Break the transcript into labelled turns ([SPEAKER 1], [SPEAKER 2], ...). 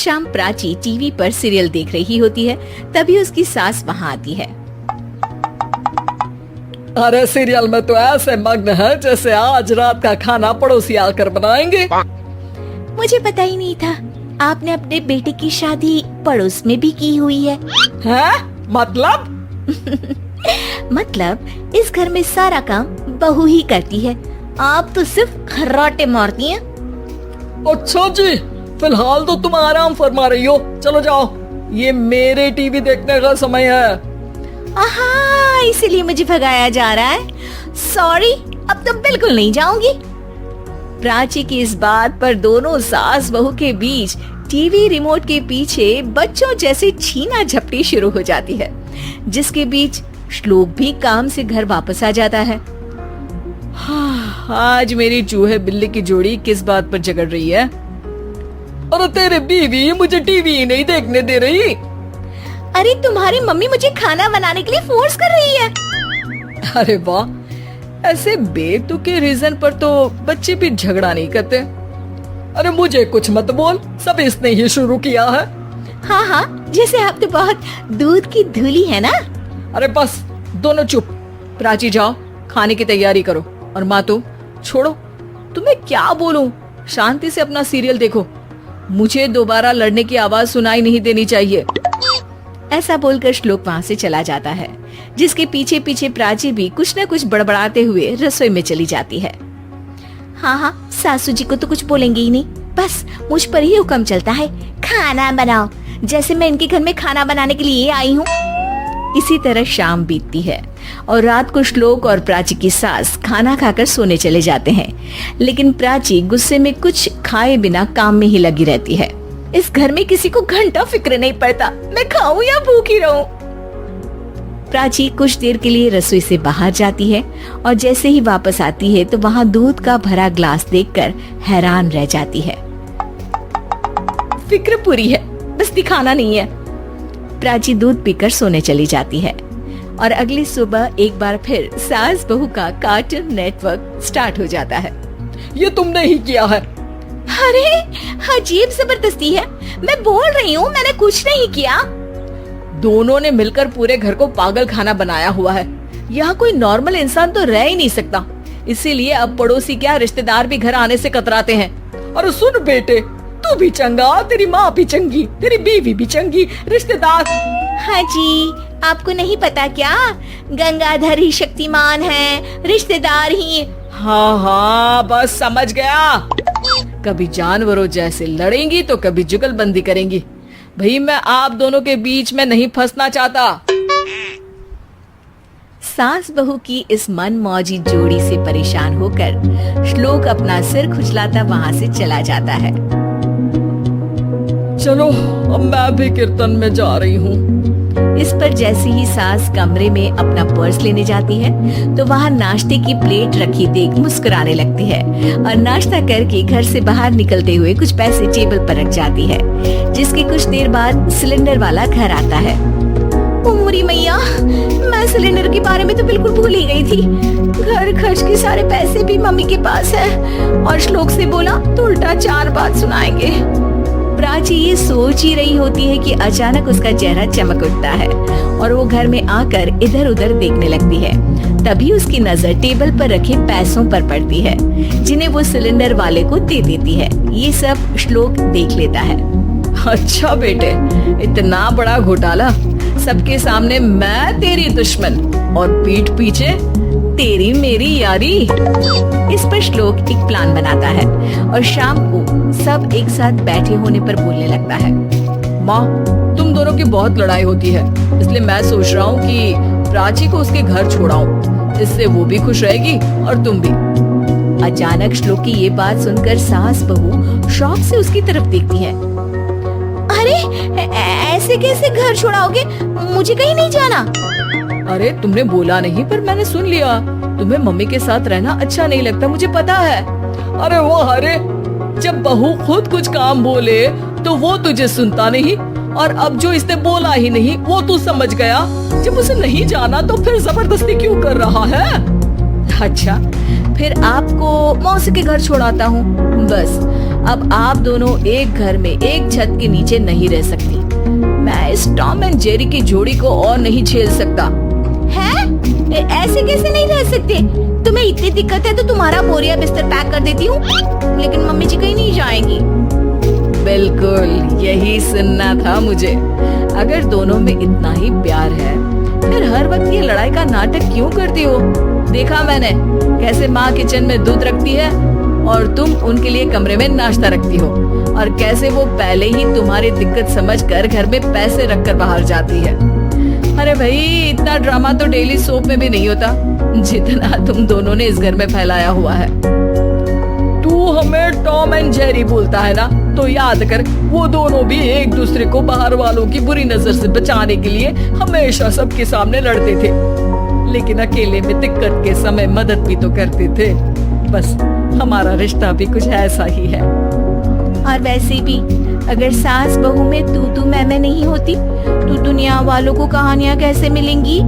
[SPEAKER 1] शाम प्राची टीवी पर सीरियल देख रही होती है, तभी उसकी सास वहाँ आती है।
[SPEAKER 2] अरे सीरियल में तो ऐसे मग्न है जैसे आज रात का खाना पड़ोसी आकर बनाएंगे।
[SPEAKER 1] मुझे पता ही नहीं था आपने अपने बेटे की शादी पड़ोस में भी की हुई है।
[SPEAKER 2] हैं? मतलब?
[SPEAKER 1] मतलब इस घर में सारा काम बहू ही करती है, आप तो सिर्फ खर्राटे मारती हैं।
[SPEAKER 2] अच्छा जी, फिलहाल तो तुम आराम फरमा रही हो, चलो जाओ, ये मेरे टीवी देखने का समय है।
[SPEAKER 1] आहा, इसीलिए मुझे भगाया जा रहा है। सॉरी, अब तो बिल्कुल नहीं जाऊंगी। प्राची की इस बात पर दोनों सास बहू के बीच टीवी रिमोट के पीछे बच्चों जैसे छीना झपटी शुरू हो जाती है, जिसके बीच श्लोक भी काम से घर वापस आ जाता है।
[SPEAKER 2] आज मेरी चूहे बिल्ली की जोड़ी किस बात पर झगड़ रही है? अरे तेरे बीवी मुझे टीवी ही नहीं देखने दे रही।
[SPEAKER 1] अरे तुम्हारी मम्मी मुझे खाना बनाने के लिए फोर्स कर रही है।
[SPEAKER 2] अरे वाह, ऐसे बेतुके रीजन पर तो बच्चे भी झगड़ा नहीं करते। अरे मुझे कुछ मत बोल, सब इसने ही शुरू किया है।
[SPEAKER 1] हाँ हाँ, जैसे आप तो बहुत दूध की धूली है ना।
[SPEAKER 2] अरे बस, दोनों चुप। प्राची जाओ, खाने की तैयारी करो। और माँ तुम छोड़ो, तुम्हें क्या बोलूं, शांति से अपना सीरियल देखो, मुझे दोबारा लड़ने की आवाज सुनाई नहीं देनी चाहिए।
[SPEAKER 1] ऐसा बोलकर श्लोक वहाँ से चला जाता है, जिसके पीछे पीछे प्राची भी कुछ न कुछ बड़बड़ाते हुए रसोई में चली जाती है। हाँ हाँ, सासू जी को तो कुछ बोलेंगे ही नहीं, बस मुझ पर ही हुक्म चलता है, खाना बनाओ, जैसे मैं इनके घर में खाना बनाने के लिए आई हूँ। इसी तरह शाम बीतती है और रात को श्लोक और प्राची की सास खाना खाकर सोने चले जाते हैं, लेकिन प्राची गुस्से में कुछ खाए बिना काम में ही लगी रहती है। इस घर में किसी को घंटा फिक्र नहीं पड़ता, मैं खाऊं या भूखी रहूं। प्राची कुछ देर के लिए रसोई से बाहर जाती है और जैसे ही वापस आती है तो वहाँ दूध का भरा ग्लास देखकर हैरान रह जाती है। फिक्र पूरी है, बस दिखाना नहीं है। प्राची दूध पीकर सोने चली जाती है और अगली सुबह एक बार फिर सास बहू का कार्टून नेटवर्क स्टार्ट हो जाता है।
[SPEAKER 2] ये तुमने ही किया है।
[SPEAKER 1] अरे अजीब जबरदस्ती है, मैं बोल रही हूँ मैंने कुछ नहीं किया।
[SPEAKER 2] दोनों ने मिलकर पूरे घर को पागल खाना बनाया हुआ है। यहाँ कोई नॉर्मल इंसान तो रह ही नहीं सकता, इसीलिए अब पड़ोसी क्या रिश्तेदार भी घर आने से कतराते हैं। और सुन बेटे, तू भी चंगा, तेरी माँ भी चंगी, तेरी बीवी भी चंगी, रिश्तेदार।
[SPEAKER 1] हाँ जी, आपको नहीं पता क्या, गंगाधर ही शक्तिमान है, रिश्तेदार ही।
[SPEAKER 2] हाँ हाँ, बस समझ गया। कभी जानवरों जैसे लड़ेंगी तो कभी जुगलबंदी करेंगी। भाई मैं आप दोनों के बीच में नहीं फंसना चाहता।
[SPEAKER 1] सास बहू की इस मनमौजी जोड़ी से परेशान होकर श्लोक अपना सिर खुजलाता वहाँ से चला जाता है।
[SPEAKER 2] चलो अब मैं भी कीर्तन में जा रही हूँ।
[SPEAKER 1] इस पर जैसे ही सास कमरे में अपना पर्स लेने जाती है तो वहाँ नाश्ते की प्लेट रखी देख मुस्कुराने लगती है और नाश्ता करके घर से बाहर निकलते हुए कुछ पैसे टेबल पर रख जाती है, जिसके कुछ देर बाद सिलेंडर वाला घर आता है। ओ मोरी मैया, मैं सिलेंडर के बारे में तो बिल्कुल भूल ही गई थी। घर खर्च के सारे पैसे भी मम्मी के पास है और श्लोक से बोला तो उल्टा 4 बात सुनाएंगे। प्राची ये सोच ही रही होती है कि अचानक उसका चेहरा चमक उठता है और वो घर में आकर इधर उधर देखने लगती है। तभी उसकी नजर टेबल पर रखे पैसों पर पड़ती है, जिन्हें वो सिलेंडर वाले को दे देती है। ये सब श्लोक देख लेता है।
[SPEAKER 2] अच्छा बेटे, इतना बड़ा घोटाला, सबके सामने मैं तेरी दुश्मन और पीठ पीछे तेरी मेरी यारी। इस पर श्लोक एक प्लान बनाता है और शाम को सब एक साथ बैठे होने पर बोलने लगता है। माँ, तुम दोनों की बहुत लड़ाई होती है, इसलिए मैं सोच रहा हूँ कि प्राची को उसके घर छोड़ाऊं, इससे वो भी खुश रहेगी और तुम भी।
[SPEAKER 1] अचानक श्लोक की ये बात सुनकर सास बहू शौक से उसकी तरफ देखती है। अरे ऐसे कैसे घर छोड़ाओगे, मुझे कहीं नहीं जाना।
[SPEAKER 2] अरे तुमने बोला नहीं पर मैंने सुन लिया, तुम्हें मम्मी के साथ रहना अच्छा नहीं लगता, मुझे पता है। अरे वो अरे, जब बहू खुद कुछ काम बोले तो वो तुझे सुनता नहीं, और अब जो इसने बोला ही नहीं वो तू समझ गया। जब उसे नहीं जाना तो फिर जबरदस्ती क्यों कर रहा है?
[SPEAKER 1] अच्छा, फिर आपको मौसी के घर छोड़ाता हूँ, बस
[SPEAKER 2] अब आप दोनों एक घर में एक छत के नीचे नहीं रह सकती। मैं इस टॉम एंड जेरी की जोड़ी को और नहीं झेल सकता।
[SPEAKER 1] हैं? ऐसे कैसे नहीं रह सकते? तुम्हें इतनी दिक्कत है तो तुम्हारा बोरिया बिस्तर पैक कर देती हूँ, लेकिन मम्मी जी कहीं नहीं जाएंगी।
[SPEAKER 2] बिल्कुल यही सुनना था मुझे। अगर दोनों में इतना ही प्यार है फिर हर वक्त ये लड़ाई का नाटक क्यों करती हो? देखा मैंने कैसे माँ किचन में दूध रखती है और तुम उनके लिए कमरे में नाश्ता रखती हो, और कैसे वो पहले ही तुम्हारी दिक्कत समझकर घर में पैसे रखकर बाहर जाती है। अरे भाई, इतना ड्रामा तो डेली सोप में भी नहीं होता जितना तुम दोनों ने इस घर में फैलाया हुआ है। तू हमें टॉम एंड जेरी बोलता है ना, तो याद कर वो दोनों भी एक दूसरे को बाहर वालों की बुरी नजर से बचाने के लिए हमेशा सबके सामने लड़ते थे, लेकिन अकेले में दिक्कत के समय मदद भी तो करते थे। बस हमारा रिश्ता भी कुछ ऐसा ही है।
[SPEAKER 1] और वैसे भी अगर सास बहू में तू मैं नहीं होती तो दुनिया वालों को कहानियाँ कैसे मिलेंगी?